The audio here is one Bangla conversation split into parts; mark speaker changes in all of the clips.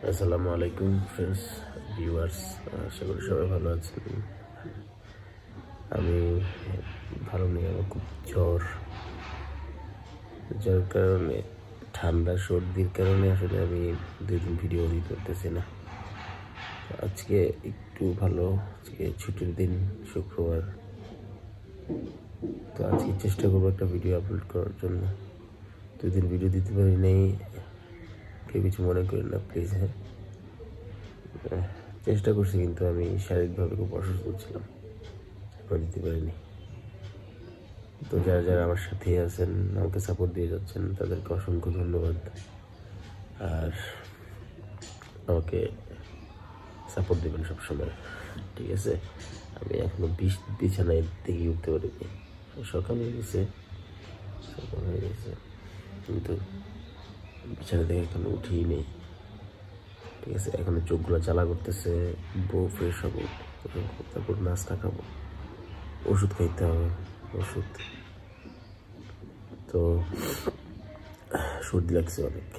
Speaker 1: আসসালামু আলাইকুম ফ্রেন্ডস ভিউয়ার্স, আশা করি সবাই ভালো আছেন। আমি ভালো নেই, আমার খুব জ্বর, যার কারণে ঠান্ডা সর্দির কারণে আসলে আমি 2 দিন ভিডিও দিতে পারতেছি না। আজকে একটু ভালো, আজকে ছুটির দিন, শুক্রবার, তো আজকে চেষ্টা করবো একটা ভিডিও আপলোড করার জন্য। 2 দিন ভিডিও দিতে পারি নাই, কেউ কিছু মনে করেন না প্লিজ। চেষ্টা করছি, কিন্তু আমি শারীরিকভাবে খুব অসুস্থ ছিলাম, দিতে পারিনি। তো যারা যারা আমার সাথে আছেন, আমাকে সাপোর্ট দিয়ে যাচ্ছেন, তাদেরকে অসংখ্য ধন্যবাদ। আর আমাকে সাপোর্ট দেবেন সবসময়, ঠিক আছে? আমি এখনো বিছানায় থেকে উঠতে পারিনি। সকাল হয়ে গেছে, কিন্তু বিছানা থেকে এখনো উঠেই নেই, ঠিক আছে? এখনো চোখগুলো জ্বালা করতেছে। বউ ফ্রেশ হবো, তারপর নাস্তা খাবো, ওষুধ খাইতে হবে, ওষুধ। তো সর্দি লাগছে অনেক।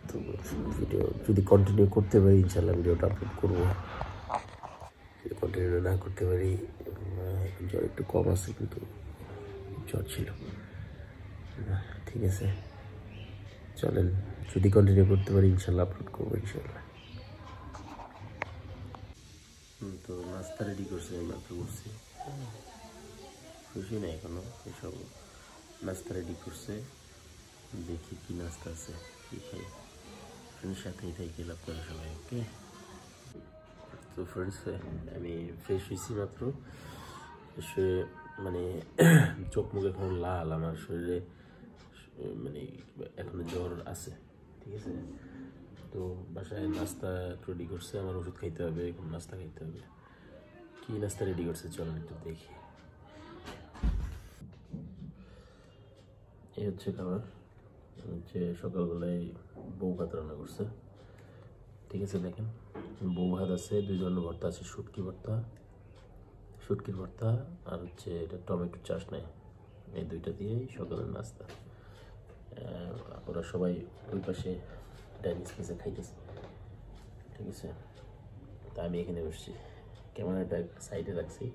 Speaker 1: তো ভিডিও যদি কন্টিনিউ করতে পারি, ইনশাল্লাহ ভিডিওটা আপলোড করবো। যদি কন্টিনিউ না করতে পারি, জ্বর একটু কম আছে, কিন্তু জ্বর ছিল, ঠিক আছে? চলেন, যদি কন্টিনিউ করতে পারি ইনশাল্লাহ আপলোড করবো, ইনশাল্লাহ। তো নাস্তা রেডি করছি, মাত্র করছি, খুশি না এখনো এসব। নাস্তা রেডি করছে, দেখি কি নাস্তা আছে, কি খাই। ফ্রেন্ডের সাথেই থাকি আপনারা সবাই, ওকে? তো ফ্রেন্ডস, আমি ফ্রেশ হয়েছি মাত্র, এসে মানে চোখ মুখ এখন লাল, আমার শরীরে মানে এখনো জ্বর আছে, ঠিক আছে? তো বাসায় নাস্তা রেডি করছে, আমার ওষুধ খাইতে হবে, এখন নাস্তা খাইতে হবে। কি নাস্তা রেডি করছে চলেন একটু দেখি। এই হচ্ছে খাবার, হচ্ছে সকালবেলায় বউ ভাত রান্না করছে, ঠিক আছে? দেখেন, বউ ভাত আছে, 2 ধরনের ভর্তা আছে, শুটকির ভর্তা আর হচ্ছে এটা টমেটো চাটনি। এই 2টা দিয়েই সকালের নাস্তা। ওরা সবাই ওই পাশে ডাইনিং স্পেসে খাইতেছে, ঠিক আছে? তা আমি এখানে বসছি, ক্যামেরাটা সাইডে রাখছি।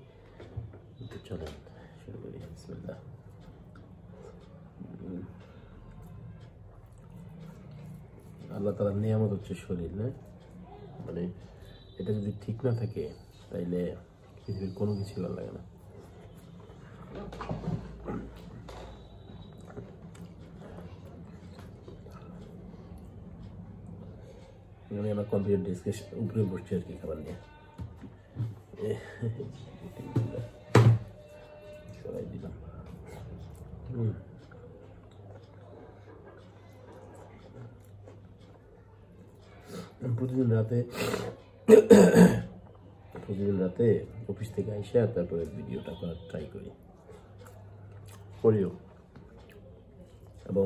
Speaker 1: তো চলেন শুরু করি, বিসমিল্লাহ। আল্লাহ তাআলার নিয়ামত হচ্ছে শরীর, না? মানে এটা যদি ঠিক না থাকে, তাইলে পৃথিবীর কোনো কিছু ভালো লাগে না। আমি আমার কম্পিউটার ডেস্কের উপরে বসছি আর কি, খাবার নিয়ে সবাই দিলাম। প্রতিদিন রাতে অফিস থেকে আইসা তারপরে ভিডিওটা করার ট্রাই করিও, এবং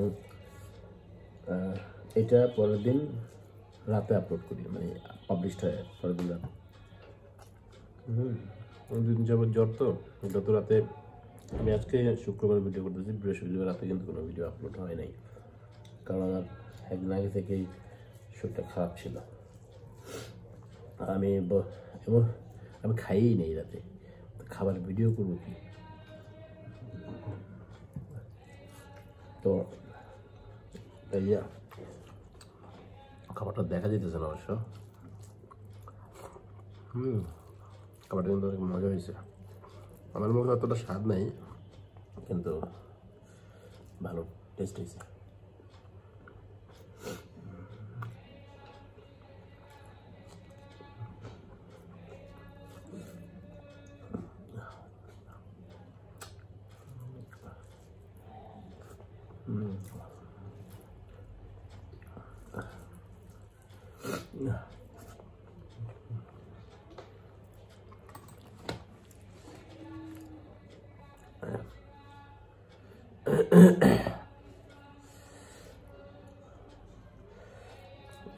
Speaker 1: এটা পরের দিন রাতে আপলোড করি, মানে পাবলিশড হয় পরের দিন রাতে। দুদিন যাবত জ্বর, তো গত রাতে আমি আজকে শুক্রবার ভিডিও করতেছি, বৃহস্পতিবার রাতে কিন্তু কোনো ভিডিও আপলোড হয় নাই, কারণ আমার একদিন আগে থেকেই শরীরটা খারাপ ছিল। আমি খাইই নেই রাতে, খাবার ভিডিও করবো কি? তো খাবারটা দেখা যেতেছে না অবশ্য। খাবারটা কিন্তু অনেক মজা হয়েছে, আমার মধ্যে অতটা স্বাদ নাই, কিন্তু ভালো টেস্ট হয়েছে।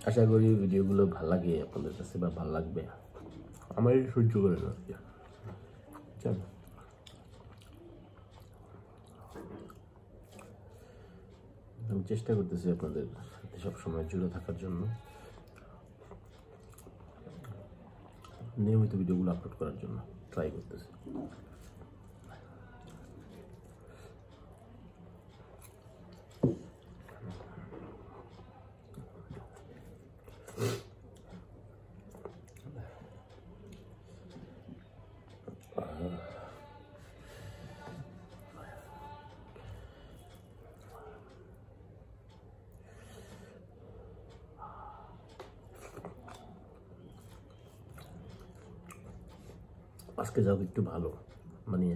Speaker 1: আশা করি ভিডিওগুলো ভালো লাগে আপনাদের কাছে, বা ভালো লাগবে, আমার সহ্য করে না। চল, চেষ্টা করতেছি আপনাদের সাথে সবসময় জুড়ে থাকার জন্য, নিয়মিত ভিডিওগুলো আপলোড করার জন্য ট্রাই করতেছি। আজকে যাও একটু ভালো, মানে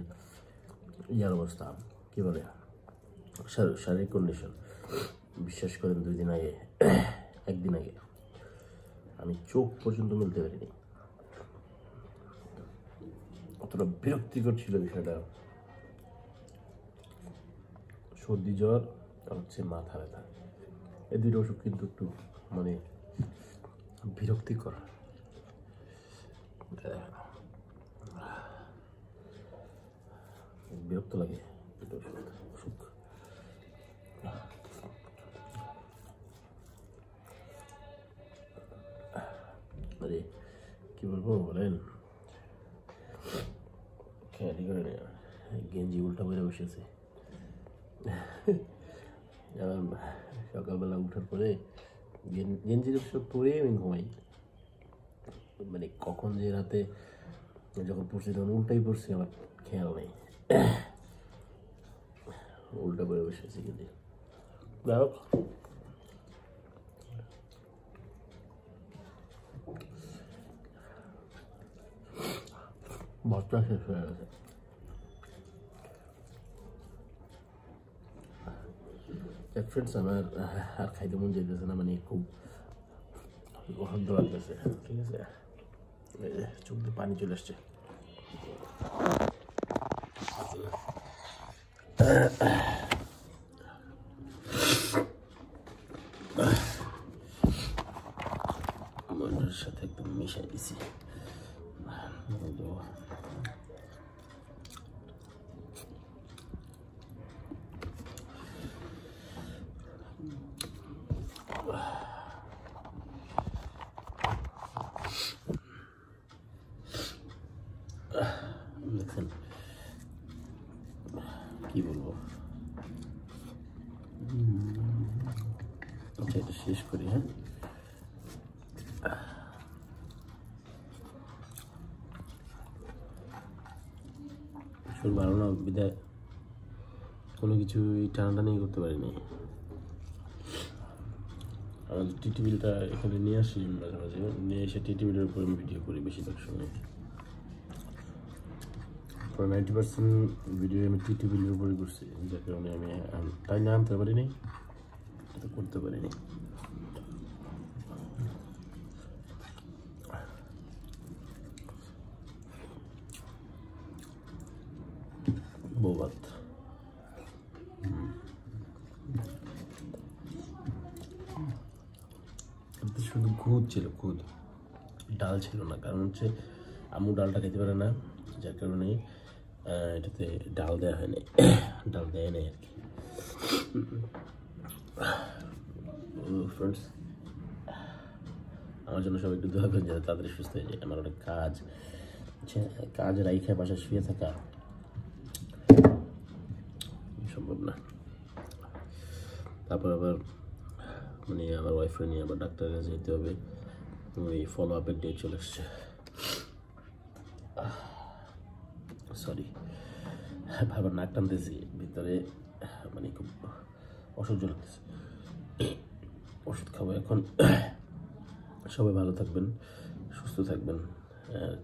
Speaker 1: ইয়ার অবস্থা কী বলে, শারীরিক কন্ডিশন। বিশ্বাস করেন 2 দিন আগে, 1 দিন আগে আমি চোখ পর্যন্ত মিলতে পারিনি, অতটা বিরক্তিকর ছিল বিষয়টা। সর্দি জ্বর আর হচ্ছে মাথা ব্যথা, এই 2টো ওষুধ কিন্তু একটু মানে বিরক্তিকর। বিরক্ত লাগে দুটো ওষুধ। আরে কি বলবো বলেন, খেয়ালই করে না, গেঞ্জি উল্টা করে বসেছে। সকালবেলা উঠার পরে গেঞ্জির সব পরে আমি ঘুমাই, মানে কখন যে রাতে যখন পড়ছি তখন উল্টাই পড়ছি, আমার খেয়াল নেই, উল্টা করে বসেছি। কিন্তু যাই হোক, ভর্তা শেষ হয়ে গেছে। ফ্রেন্ডস, আমার আর খাইতে মন যাইতেছে না, মানে খুব গন্ধ লাগতেছে। ঠিক আছে, চোখ দিয়ে পানি চলে আসছে। মনের সাথে একদম মিশাই দিছি। দেখেন কি বলবো, আচ্ছা এটা শেষ করি। হ্যাঁ, শরীর ভালো না বিদায় কোনো কিছুই টানাটানি করতে পারিনি। আমাদের টিটিভিটা এখানে নিয়ে আসি মাঝে মাঝে, নিয়ে এসে টিটিভিটার উপর আমি ভিডিও করি বেশিরভাগ সময়। 90% ভিডিও আমি টিটিভির উপরে করছি, যার কারণে আমি তাই না আনতে পারিনি, করতে পারিনি। বৌভাত শুধু খুদ ছিল, খুদ, ডাল ছিল না। কারণ হচ্ছে আম্মু ডালটা খেতে পারে না, যার কারণে এটাতে ডাল দেওয়া হয়নি, ডাল দেয় নাই আর কি। ফ্রেন্ডস, আমার জন্য সবাই একটু দোয়া করেন যাতে তাড়াতাড়ি সুস্থ হয়ে যায়। আমার অনেক কাজ, কাজ রাইখা বাসায় শুয়ে থাকা সম্ভব না। তারপর আবার মানে আমার ওয়াইফকে নিয়ে আবার ডাক্তারের কাছে যেতে হবে, ওই ফলো আপের ডেট চলে এসছে। সরি, ভাবার নাক টানতেছি ভিতরে, মানে খুব অসহ্য লাগতেছে। ওষুধ খাবো এখন। সবাই ভালো থাকবেন, সুস্থ থাকবেন।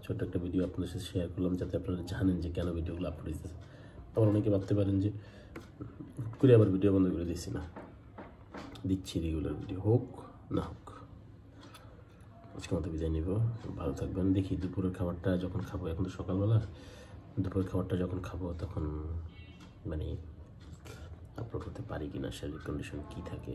Speaker 1: ছোট্ট একটা ভিডিও আপনাদের সাথে শেয়ার করলাম যাতে আপনারা জানেন যে কেন ভিডিওগুলো আপলোড দিতেছে। আবার অনেকে ভাবতে পারেন যে করে আবার ভিডিও বন্ধ করে দিচ্ছি না, দিচ্ছি, রেগুলার ভিডিও হোক না হোক। আজকে মতো বিদায় নিব, ভালো থাকবেন। দেখি দুপুরের খাবারটা যখন খাবো, এখন তো সকালবেলা, দুপুরের খাবারটা যখন খাবো তখন মানে আপলোড করতে পারি কিনা, শারীরিক কন্ডিশন কী থাকে।